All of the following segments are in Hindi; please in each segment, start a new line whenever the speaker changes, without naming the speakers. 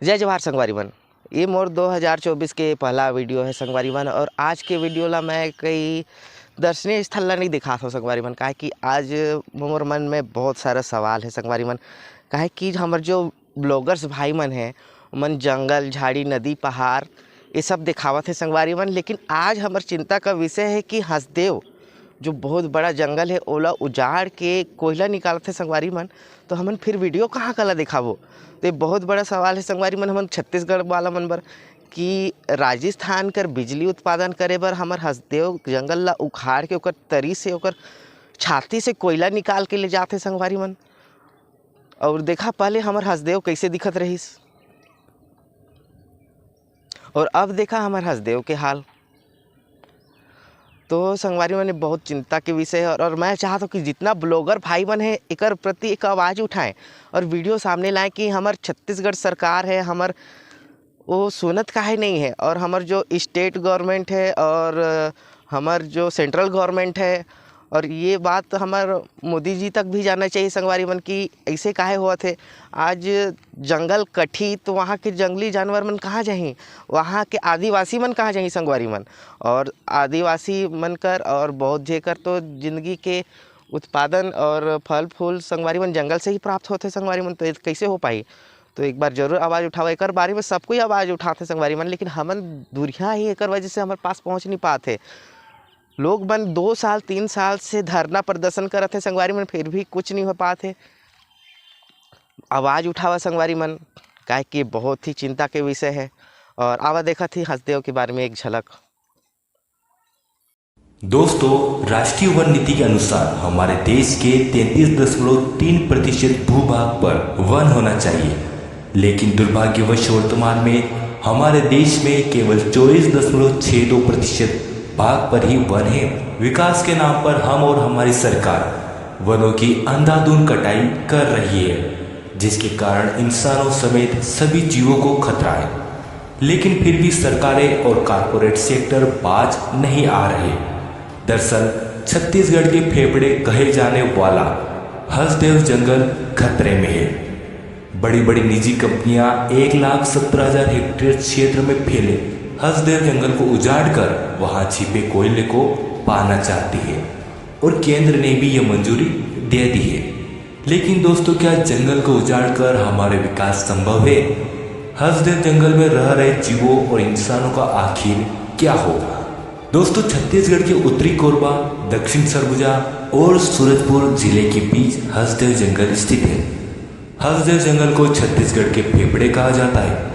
जय जवाहर संगवारी मन। ये मोर 2024 के पहला वीडियो है संगवारी मन। और आज के वीडियो ला मैं कई दर्शनीय स्थल ला नहीं दिखा था संगवारी मन, काहे कि आज मोर मन में बहुत सारा सवाल है संगवारी मन। काहे कि हमार जो ब्लॉगर्स भाई मन हैं मन जंगल झाड़ी नदी पहाड़ ये सब दिखावत है संगवारी मन, लेकिन आज हमार चिंता का विषय है कि हसदेव जो बहुत बड़ा जंगल है ओला उजाड़ के कोयला निकालते संगवारी मन, तो हमन फिर वीडियो कहाँ कला दिखाबो। तो ये बहुत बड़ा सवाल है संगवारी मन हमन छत्तीसगढ़ वाला मन बर कि राजस्थान कर बिजली उत्पादन करे बर हमार हसदेव जंगल ला उखाड़ के ओकर तरी से ओकर छाती से कोयला निकाल के ले जाते संगवारी मन। और देखा पहले हमार हसदेव कैसे दिखत रहीस और अब देखा हमार हसदेव के हाल। तो संगवारी मन बहुत चिंता के विषय है और मैं चाहता हूँ कि जितना ब्लॉगर भाई मन है एकर प्रति एक आवाज़ उठाएं और वीडियो सामने लाएं कि हमार छत्तीसगढ़ सरकार है हमार वो सुनत काहे नहीं है, और हमार जो स्टेट गवर्नमेंट है और हमार जो सेंट्रल गवर्नमेंट है, और ये बात हमार मोदी जी तक भी जानना चाहिए संगवारी मन कि ऐसे काहे हुआ थे। आज जंगल कटी तो वहाँ के जंगली जानवर मन कहाँ जाहीं, वहाँ के आदिवासी मन कहाँ जाहीं संगवारी मन। और आदिवासी मन कर और बहुत जेकर तो जिंदगी के उत्पादन और फल फूल संगवारी मन जंगल से ही प्राप्त होते संगवारी मन, तो ये कैसे हो पाई। तो एक बार जरूर आवाज़ उठाओ एक बारे में, सब कोई आवाज़ उठाते संगवारी मन, लेकिन हमन दूरिया ही एक वजह से हमारे पास पहुँच नहीं पाते। लोग मन 2 साल 3 साल से धरना प्रदर्शन करते हैं संगवारी मन, फिर भी कुछ नहीं हो पाते। आवाज़ उठावा संगवारी मन, काहे कि बहुत ही चिंता के विषय है। और आवा देखा थी हसदेव के बारे में एक झलक।
दोस्तों, राष्ट्रीय वन नीति के अनुसार हमारे देश के 33.3% भूभाग पर वन होना चाहिए, लेकिन दुर्भाग्यवश वर्तमान में हमारे देश में केवल 24.62% भाग पर ही वन है। विकास के नाम पर हम और हमारी सरकार वनों की अंधाधुंध कटाई कर रही है, जिसके कारण इंसानों समेत सभी जीवों को खतरा है। लेकिन फिर भी सरकारें और कारपोरेट सेक्टर बाज नहीं आ रहे। दरअसल छत्तीसगढ़ के फेफड़े कहे जाने वाला हसदेव जंगल खतरे में है। बड़ी बड़ी निजी कंपनियां 1,17,000 हेक्टेयर क्षेत्र में फैले हसदेव जंगल को उजाड़ कर वहां छिपे कोयले को पाना चाहती है और केंद्र ने भी यह मंजूरी दे दी है। लेकिन दोस्तों, क्या जंगल को उजाड़ कर हमारे विकास संभव है? हसदेव जंगल में रह रहे जीवों और इंसानों का आखिर क्या होगा? दोस्तों, छत्तीसगढ़ के उत्तरी कोरबा, दक्षिण सरगुजा और सूरजपुर जिले के बीच हसदेव जंगल स्थित है। हसदेव जंगल को छत्तीसगढ़ के फेफड़े कहा जाता है।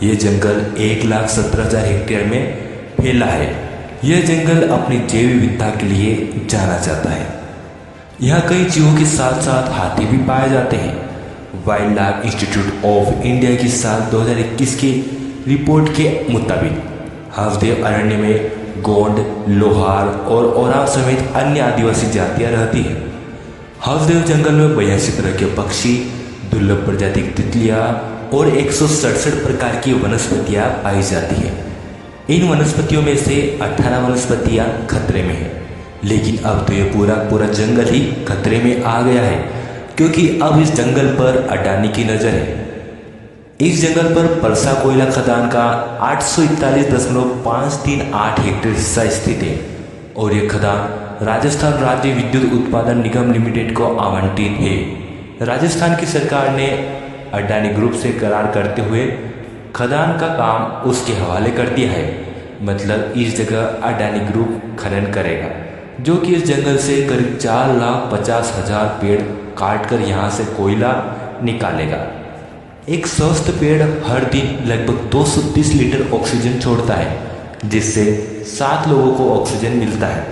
यह जंगल 1,17,000 हेक्टेयर में फैला है। यह जंगल अपनी जैव विविधता के लिए जाना जाता है। यहाँ कई जीवों के साथ साथ हाथी भी पाए जाते हैं। Wild life institute of India की साल 2021 की रिपोर्ट के मुताबिक हसदेव अरण्य में गोंड, लोहार और ओराव समेत अन्य आदिवासी जातियां रहती हैं। हसदेव जंगल में 82 तरह के पक्षी, दुर्लभ प्रजाति की तितलियां और 167 प्रकार की वनस्पतियां पाई जाती हैं। इन वनस्पतियों में से 18 वनस्पतियां खतरे में हैं। लेकिन अब तो ये पूरा जंगल ही खतरे में आ गया है, क्योंकि अब इस जंगल पर अडानी की नजर है। इस जंगल पर परसा कोयला खदान का 841.538 हेक्टेयर हिस्सा स्थित है और यह खदान राजस्थान राज्य विद्युत उत्पादन निगम लिमिटेड को आवंटित है। राजस्थान की सरकार ने अडानी ग्रुप से करार करते हुए खदान का काम उसके हवाले कर दिया है। मतलब इस जगह अडानी ग्रुप खनन करेगा, जो कि इस जंगल से करीब 4,50,000 पेड़ काट कर यहाँ से कोयला निकालेगा। एक स्वस्थ पेड़ हर दिन लगभग 230 लीटर ऑक्सीजन छोड़ता है, जिससे 7 लोगों को ऑक्सीजन मिलता है।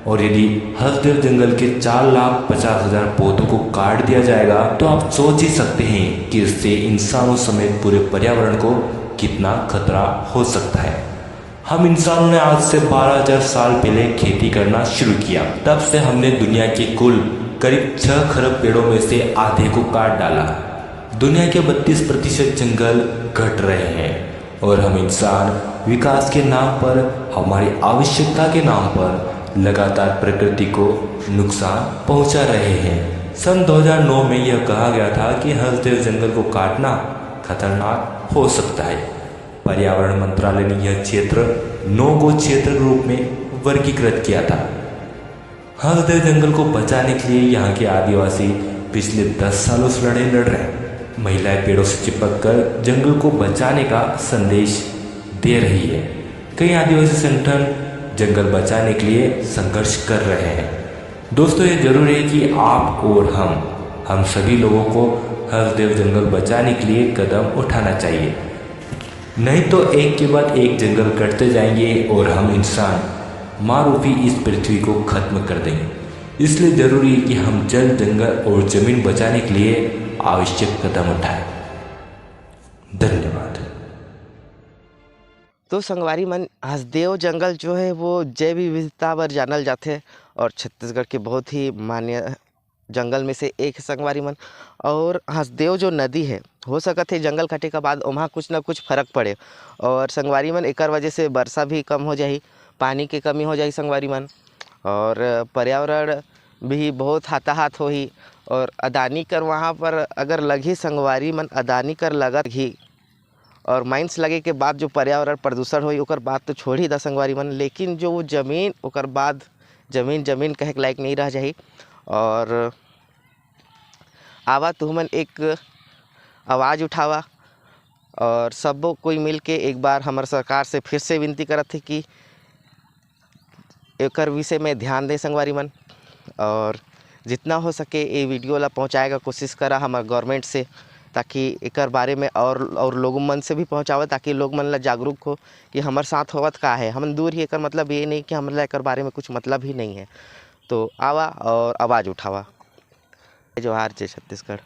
और यदि हसदेव जंगल के 4,50,000 पौधों को काट दिया जाएगा तो आप सोच ही सकते हैं कि इससे इंसानों समेत पूरे पर्यावरण को कितना खतरा हो सकता है। हम इंसानों ने आज से 12,000 साल पहले खेती करना शुरू किया। तब से हमने दुनिया के कुल करीब 6 खरब पेड़ों में से आधे को काट डाला। दुनिया के 32% जंगल घट रहे हैं और हम इंसान विकास के नाम पर, हमारी आवश्यकता के नाम पर लगातार प्रकृति को नुकसान पहुंचा रहे हैं। सन 2009 में यह कहा गया था कि हसदेव जंगल को काटना खतरनाक हो सकता है। पर्यावरण मंत्रालय ने यह क्षेत्र नो गो क्षेत्र के रूप में वर्गीकृत किया था। हरदेव जंगल को बचाने के लिए यहाँ के आदिवासी पिछले 10 सालों से लड़ाई लड़ रहे हैं। महिलाएं पेड़ों से चिपक कर जंगल को बचाने का संदेश दे रही है। कई आदिवासी संगठन जंगल बचाने के लिए संघर्ष कर रहे हैं। दोस्तों, ये जरूरी है कि आप और हम सभी लोगों को हरदेव जंगल बचाने के लिए कदम उठाना चाहिए, नहीं तो एक के बाद एक जंगल कटते जाएंगे और हम इंसान मारूफी इस पृथ्वी को खत्म कर देंगे। इसलिए जरूरी है कि हम जल, जंगल और जमीन बचाने के लिए आवश्यक कदम उठाएं। धन्यवाद।
तो संगवारी मन, हसदेव जंगल जो है वो जैव विविधता पर जानल जाते और छत्तीसगढ़ के बहुत ही मान्य जंगल में से एक है संगवारी मन। और हसदेव जो नदी है, हो सकत है जंगल कटे के बाद वहाँ कुछ ना कुछ फर्क पड़े और संगवारी मन एकर वजह से वर्षा भी कम हो जाही, पानी की कमी हो जाए संगवारी मन, और पर्यावरण भी बहुत हाथाहाथ होही। और अदानी कर वहाँ पर अगर लगी संगवारी मन, अदानी कर लगत ही और माइंस लगे के बाद जो पर्यावरण प्रदूषण होई ओकर बात तो छोड़ ही दा संगवारी मन। लेकिन जो जमीन ओकर बाद जमीन कहे के लायक नहीं रह जाही। और आवा तुमन एक आवाज़ उठावा और सब कोई मिल के एक बार हमारे सरकार से फिर से विनती करत है कि एकर विषय में ध्यान दें संगवारी मन, और जितना हो सके ये वीडियो ला पहुँचाए का कोशिश करा हमारे गवर्नमेंट से, ताकि एकर बारे में और लोगों मन से भी पहुँचावा, ताकि लोग मन ला जागरूक हो कि हमारे साथ होवत का है। हम दूर ही एकर मतलब ये नहीं कि हमारे एकर बारे में कुछ मतलब ही नहीं है। तो आवा और आवाज़ उठावा। जोहार, जय छत्तीसगढ़।